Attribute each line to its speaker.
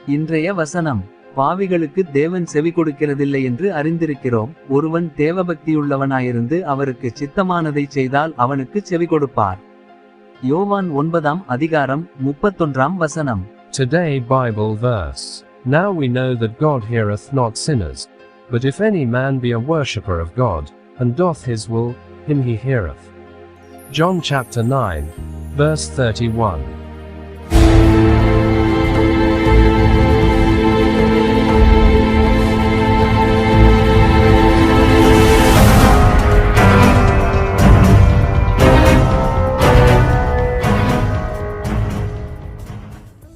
Speaker 1: இன்றைய வசனம். பாவிகளுக்கு தேவன் செவி கொடுக்கிறதில்லை என்று அறிந்திருக்கிறோம். ஒருவன் தேவபக்தியுள்ளவனாயிருந்து அவருக்கு சித்தமானதை செய்தால் அவனுக்கு செவி கொடுப்பார். யோவான் 9ஆம் அதிகாரம் 31ஆம் வசனம்.
Speaker 2: Today Bible verse. Now we know that God heareth not sinners. But if any man be a worshipper of God, and doth his will, him he heareth. John chapter 9, verse 31.